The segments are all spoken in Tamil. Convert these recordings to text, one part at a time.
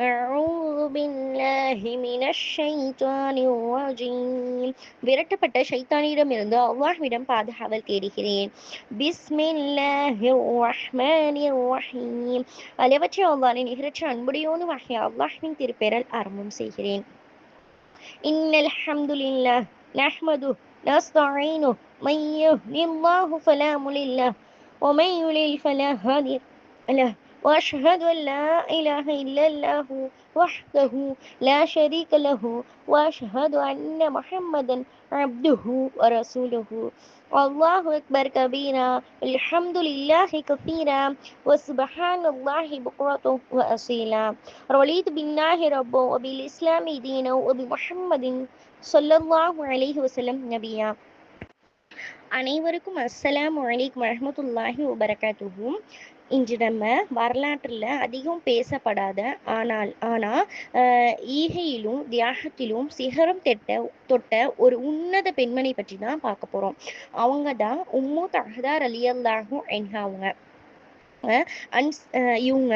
أعوذ بالله من الشيطان الرجيم. விரட்டப்பட்ட ஷைத்தானிடமிருந்து அல்லாஹ்விடம் பாதுகாவல் தேடுகிறேன். பிஸ்மில்லாஹிர் ரஹ்மானிர் ரஹீம். அளவற்ற அல்லாஹ்வின் நிகரற்ற அன்புடையோனு ஆகிய அல்லாஹ்வின் திருப்பெயரால் ஆரம்பம் செய்கிறேன். இன்னல் ஹம்துலில்லாஹ் நஹ்மதுஹு நஸ்தஈனுஹு மன் யஹ்தில்லாஹு ஃபலா முலில்ல லஹு வ மன் யுலில் ஃபலா ஹாதிய லஹு وأشهد أن لا إله إلا الله وحده لا شريك له وأشهد أن محمدا عبده ورسوله. الله أكبر كبيرا الحمد لله كثيرا وسبحان الله بكرة وأصيلا. رضيت بالله ربا وبالإسلام دينا وبمحمد صلى الله عليه وسلم نبيا. அனைவருக்கும் அஸ்ஸலாமு அலைக்கும் வரஹ்மத்துல்லாஹி வபரகாத்துஹு. இன்று நம்ம வரலாற்றில் அதிகம் பேசப்படாத ஆனால் ஈகையிலும் தியாகத்திலும் சிகரம் தொட்ட ஒரு உன்னத பெண்மணி பற்றி தான் பார்க்க போகிறோம். அவங்க தான் உம்மு தஹ்தா ரலியல்லாஹு அன்ஹா. இவங்க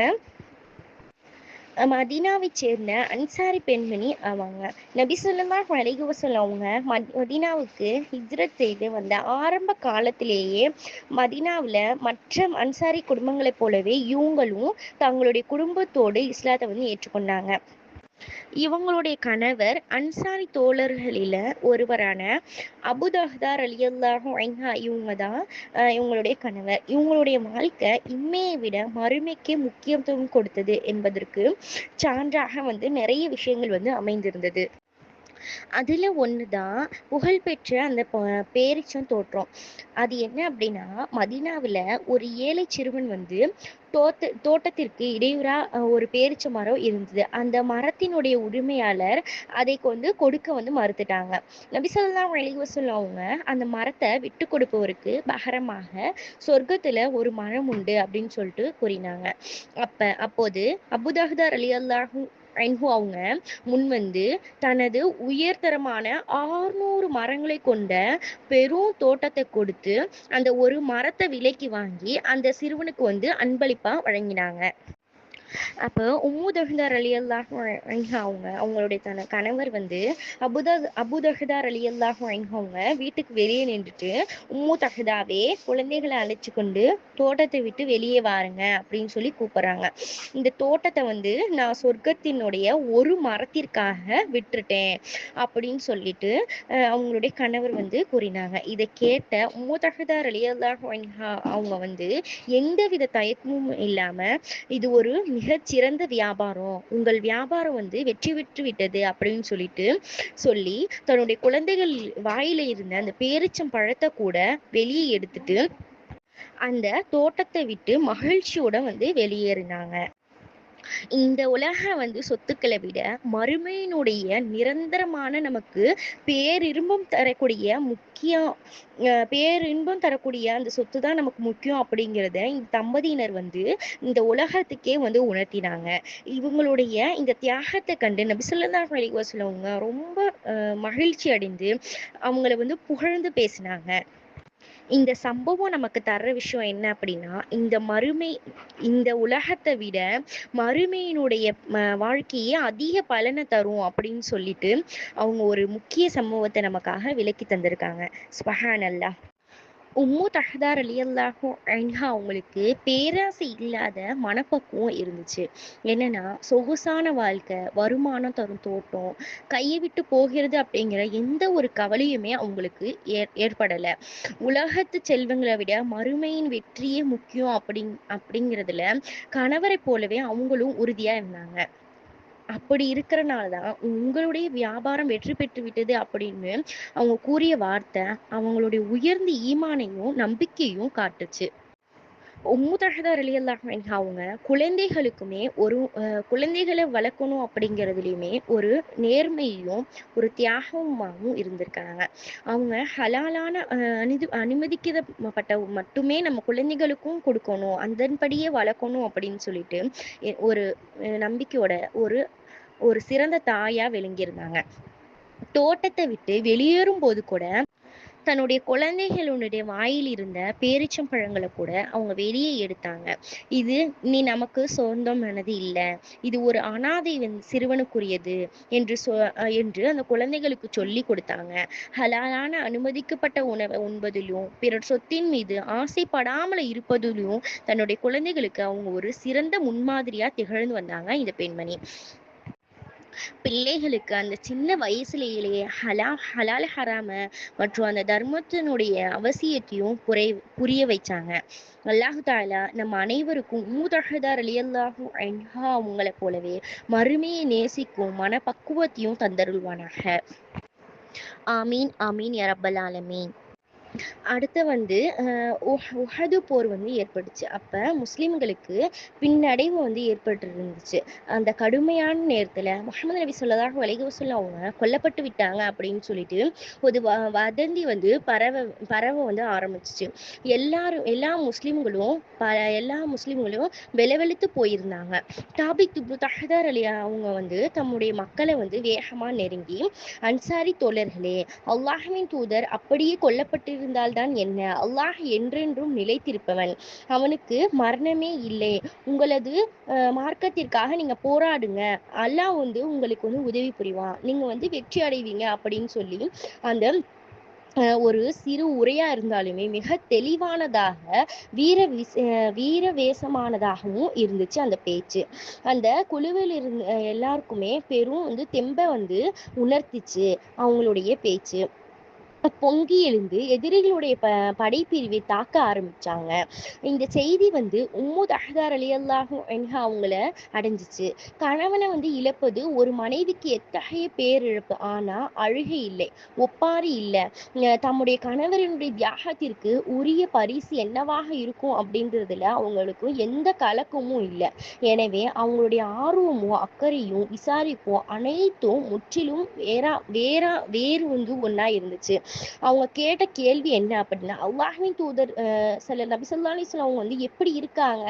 மதீனாவை சேர்ந்த அன்சாரி பெண்மணி அவங்க. நபி ஸல்லல்லாஹு அலைஹி வஸல்லம் அவங்க மதீனாவுக்கு ஹிஜ்ரத் செய்து வந்த ஆரம்ப காலத்திலேயே மதீனாவில் மற்ற அன்சாரி குடும்பங்களைப் போலவே இவங்களும் தங்களுடைய குடும்பத்தோடு இஸ்லாத்தை ஏற்றுக்கொண்டாங்க. இவங்களுடைய கணவர் அன்சாரி தோழர்களில ஒருவரான அபு தஹ்தா ரலியல்லாஹு அன்ஹா. இவங்க தான் இவங்களுடைய கணவர். இவங்களுடைய வாழ்க்கை இம்மையை விட மறுமைக்கே முக்கியத்துவம் கொடுத்தது என்பதற்கு சான்றாக நிறைய விஷயங்கள் அமைந்திருந்தது. அதுல ஒண்ணுதான் புகழ்பெற்ற அந்த பேரிச்சம் தோற்றம். அது என்ன அப்படின்னா, மதீனாவுல ஒரு ஏழை சிறுவன் தோட்டத்திற்கு இடையூறா ஒரு பேரிச்ச மரம் இருந்தது. அந்த மரத்தினுடைய உரிமையாளர் அதை கொடுக்க மறுத்துட்டாங்க. நபி ஸல்லல்லாஹு அலைஹி வஸல்லம் அவங்க அந்த மரத்தை விட்டு கொடுப்பவருக்கு பகரமாக சொர்க்கத்துல ஒரு மரம் உண்டு அப்படின்னு சொல்லிட்டு கூறினாங்க. அப்போது அபூ தஹ்தா ரலியல்லாஹு அன்ஹு அவங்க முன்வந்து தனது உயர்தரமான 600 மரங்களை கொண்ட பெரும் தோட்டத்தை கொடுத்து அந்த ஒரு மரத்தை விலைக்கு வாங்கி அந்த சிறுவனுக்கு அன்பளிப்பா வழங்கினாங்க. அப்போ உம்மு தஹ்தா ரலியல்லாஹு அன்ஹா அவங்களுடைய கணவர் அபூ தஹ்தா ரலியல்லாஹு அன்ஹா அவங்க வீட்டுக்கு வெளியே நின்றுட்டு, உம்மு தஹ்தாவே, குழந்தைகளை அழைச்சு கொண்டு தோட்டத்தை விட்டு வெளியே வாருங்க அப்படின்னு சொல்லி கூப்பிடுறாங்க. இந்த தோட்டத்தை நான் சொர்க்கத்தினுடைய ஒரு மரத்திற்காக விட்டுட்டேன் அப்படின்னு சொல்லிட்டு அவங்களுடைய கணவர் கூறினாங்க. இதை கேட்ட உம்மு தஹ்தா ரலியல்லாஹு அன்ஹா அவங்க எந்தவித தயக்கமும் இல்லாம, இது ஒரு மிகச்சிறந்த வியாபாரம், உங்கள் வியாபாரம் வெற்றி பெற்று விட்டது அப்படின்னு சொல்லி தன்னுடைய குழந்தைகள் வாயில இருந்த அந்த பேரிச்சம் பழத்தை கூட வெளியே எடுத்துட்டு அந்த தோட்டத்தை விட்டு மகிழ்ச்சியோட வெளியேறினாங்க. இந்த உலக சொத்துக்களை விட மறுமையினுடைய நிரந்தரமான நமக்கு பேரின்பம் தரக்கூடிய அந்த சொத்து தான் நமக்கு முக்கியம் அப்படிங்கிறத இந்த தம்பதியினர் இந்த உலகத்துக்கே உணர்த்தினாங்க. இவங்களுடைய இந்த தியாகத்தை கண்டு நபி ஸல்லல்லாஹு அலைஹி வஸல்லம் ரொம்ப மகிழ்ச்சி அடைந்து அவங்கள புகழ்ந்து பேசினாங்க. இந்த சம்பவம் நமக்கு தர்ற விஷயம் என்ன அப்படின்னா, இந்த உலகத்தை விட மறுமையினுடைய வாழ்க்கையே அதிக பலனை தரும் அப்படின்னு சொல்லிட்டு அவங்க ஒரு முக்கிய சம்பவத்தை நமக்காக விளக்கி தந்திருக்காங்க. சுப்ஹானல்லாஹ். உம்மு தஹ்தா ரலியல்லாஹு அன்ஹா அவங்களுக்கு பேராசை இல்லாத மனப்பக்குவம் இருந்துச்சு. என்னன்னா, சொகுசான வாழ்க்கை, வருமானம் தரும் தோட்டம், கையை விட்டு போகிறது அப்படிங்கிற எந்த ஒரு கவலையுமே அவங்களுக்கு ஏற்படலை. உலகத்து செல்வங்களை விட மறுமையின் வெற்றியே முக்கியம் அப்படிங்கிறதுல கணவரை போலவே அவங்களும் உறுதியா இருந்தாங்க. அப்படி இருக்கிறனாலதான் உங்களுடைய வியாபாரம் வெற்றி பெற்று விட்டது அப்படின்னு அவங்க கூறிய வார்த்தை அவங்களுடைய உயர்ந்த ஈமானையும் நம்பிக்கையும் காட்டுச்சு. உம்மு தஹ்தா ரலியல்லாஹு அன்ஹா அவங்க குழந்தைகளுக்குமே குழந்தைகளை வளர்க்கணும் அப்படிங்கிறதுலையுமே ஒரு நேர்மையும் ஒரு தியாகமாகவும் இருந்திருக்காங்க. அவங்க ஹலாலான அனுமதிக்கப்பட்ட மட்டுமே நம்ம குழந்தைகளுக்கும் கொடுக்கணும், அதன்படியே வளர்க்கணும் அப்படின்னு சொல்லிட்டு ஒரு நம்பிக்கையோட ஒரு சிறந்த தாயா விளங்கியிருந்தாங்க. தோட்டத்தை விட்டு வெளியேறும் போது கூட தன்னுடைய குழந்தைகளுடைய வாயில் இருந்த பேரிச்சம்பழங்களை கூட அவங்க வெளியே எடுத்தாங்க. இது நீ நமக்கு சொந்தமானது இல்லை, இது ஒரு அனாதை சிறுவனுக்குரியது என்று அந்த குழந்தைகளுக்கு சொல்லி கொடுத்தாங்க. ஹலாலான அனுமதிக்கப்பட்ட உணவை உண்பதிலும் பிறர் சொத்தின் மீது ஆசைப்படாமல் இருப்பதிலும் தன்னுடைய குழந்தைகளுக்கு அவங்க ஒரு சிறந்த முன்மாதிரியா திகழ்ந்து வந்தாங்க இந்த பெண்மணி. பிள்ளைகளுக்கு அந்த சின்ன வயசுலேயே ஹலால் ஹராம மற்றும் அந்த தர்மத்தினுடைய அவசியத்தையும் புரிய வைச்சாங்க. அல்லாஹு தாலா நம்ம அனைவருக்கும் மூதஹதார் ரலியல்லாஹு அன்ஹா அவங்களை போலவே மறுமையை நேசிக்கும் மனப்பக்குவத்தையும் தந்தருள்வானாக. ஆமீன் ஆமீன் யா ரப்பல் ஆலமீன். அடுத்து உஹது போர் ஏற்பட்டுச்சு. அப்ப முஸ்லிம்களுக்கு பின்னடைவு ஏற்பட்டு இருந்துச்சு. அந்த கடுமையான நேரத்துல முஹம்மது நபி ஸல்லல்லாஹு அலைஹி வஸல்லம் அவங்க கொல்லப்பட்டு விட்டாங்க அப்படின்னு சொல்லிட்டு ஒரு வதந்தி பரவ ஆரம்பிச்சிச்சு. எல்லா முஸ்லிம்களும் வெலவெழுத்து போயிருந்தாங்க. தாபிக் இப்னு தஹ்தார் அவங்க தம்முடைய மக்களை வேகமா நெருங்கி, அன்சாரி தோழர்களே, அல்லாஹ்வின் தூதர் அப்படியே கொல்லப்பட்டு இருந்தால்தான் என்ன, அல்லாஹ் என்றென்றும் நிலைத்திருப்பவன், அவனுக்கு மரணமே இல்லை, உங்களது மார்க்கத்திற்காக நீங்க போராடுங்க, அல்லாஹ் உங்களுக்கு உதவி புரிவான், நீங்க வெற்றி அடைவீங்க அப்படின்னு சொல்லி அந்த ஒரு சிறு உரையா இருந்தாலுமே மிக தெளிவானதாக வீரவேசமானதாகவும் இருந்துச்சு அந்த பேச்சு. அந்த குழுவில் இருந்த எல்லாருக்குமே பெரும் தெம்ப உணர்த்திச்சு அவங்களுடைய பேச்சு. பொங்கி எழுந்து எதிரிகளுடைய படைப்பிரிவை தாக்க ஆரம்பிச்சாங்க. இந்த செய்தி உம்மு தஹ்தார் ரலியல்லாஹு அன்ஹா அவங்கள அடைஞ்சிச்சு. கணவனை இழப்பது ஒரு மனைவிக்கு எத்தகைய பேரிழப்பு, ஆனா அழுகை இல்லை, ஒப்பாரி இல்லை. தம்முடைய கணவரினுடைய தியாகத்திற்கு உரிய பரிசு என்னவாக இருக்கும் அப்படின்றதுல அவங்களுக்கு எந்த கலக்கமும் இல்லை. எனவே அவங்களுடைய ஆர்வமும் அக்கறையும் விசாரிப்பும் அனைத்தும் முற்றிலும் வேறு ஒன்றா இருந்துச்சு. அவங்க கேட்ட கேள்வி என்ன அப்படின்னா, அல்லாஹ்வின் தூதர் நபி ஸல்லல்லாஹு அலைஹி வஸல்லம் அவங்க எப்படி இருக்காங்க,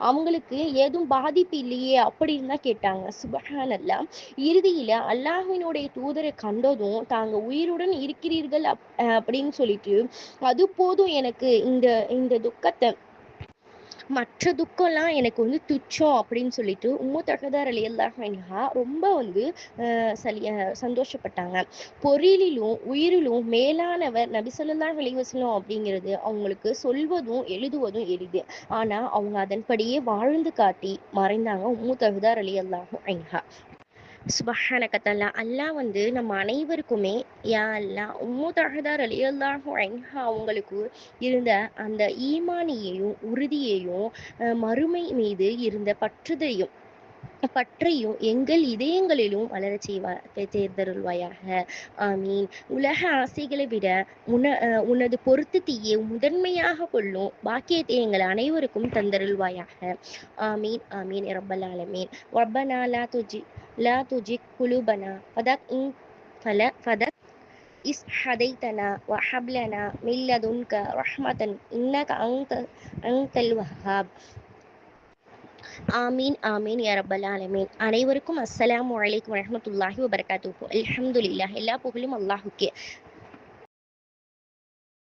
அவங்களுக்கு ஏதும் பாதிப்பு இல்லையே அப்படின்னு தான் கேட்டாங்க. சுப்ஹானல்லாஹ். இறுதியில அல்லாஹ்வினுடைய தூதரை கண்டதும் தாங்க உயிருடன் இருக்கிறீர்கள் அப்படின்னு சொல்லிட்டு, அது போதும் எனக்கு, இந்த துக்கத்தை, மற்ற துக்கம்லாம் எனக்கு துச்சம் அப்படின்னு சொல்லிட்டு உம்மு தஹ்தார் ரலியல்லாஹு அன்ஹா ரொம்ப சந்தோஷப்பட்டாங்க. பொருளிலும் உயிரிலும் மேலானவர் நபி ஸல்லல்லாஹு அலைஹி வஸல்லம் அப்படிங்கிறது அவங்களுக்கு சொல்வதும் எழுதுவதும் எளிது. ஆனா அவங்க அதன்படியே வாழ்ந்து காட்டி மறைந்தாங்க உம்மு தஹ்தார் ரலியல்லாஹு அன்ஹா. சுபஹானக தஆலா. அல்லாஹ் நம்ம அனைவருக்குமே யா அல்லாஹ் உம்மு தஹ்தார் ரலியல்லாஹு அன்ஹா அவங்களுக்கு இருந்த அந்த ஈமானியையும் உறுதியையும் மறுமை மீது இருந்த பற்றையும் எங்கள் இதயங்களிலும் வளரச் தேர்ந்தருள்வாயாக. ஆமீன். உலக ஆசைகளை விட உனது பொருத்தத்தையே முதன்மையாக கொள்ளும் பாக்கியத்தை எங்கள் அனைவருக்கும் தந்தருள்வாயாக. ஆமீன் ஆமீன் யா ரப்பல் ஆலமீன். ரப்பனா லா துஜிக் குலூபனா ஃபதக் இஸ் ஹதைதனா வஹப் லனா மின் லதுன்க ரஹ்மத்தன் இன்னக அன்தல் வஹ்ஹாப். ஆமீன் ஆமீன் யா ரப்பல் ஆலமீன். அனைவருக்கும் அஸ்ஸலாமு அலைக்கும் வரஹ்மத்துல்லாஹி வபரகாத்துஹு. அல்ஹம்துலில்லாஹ். எல்லா புகழும் அல்லாஹுக்கே.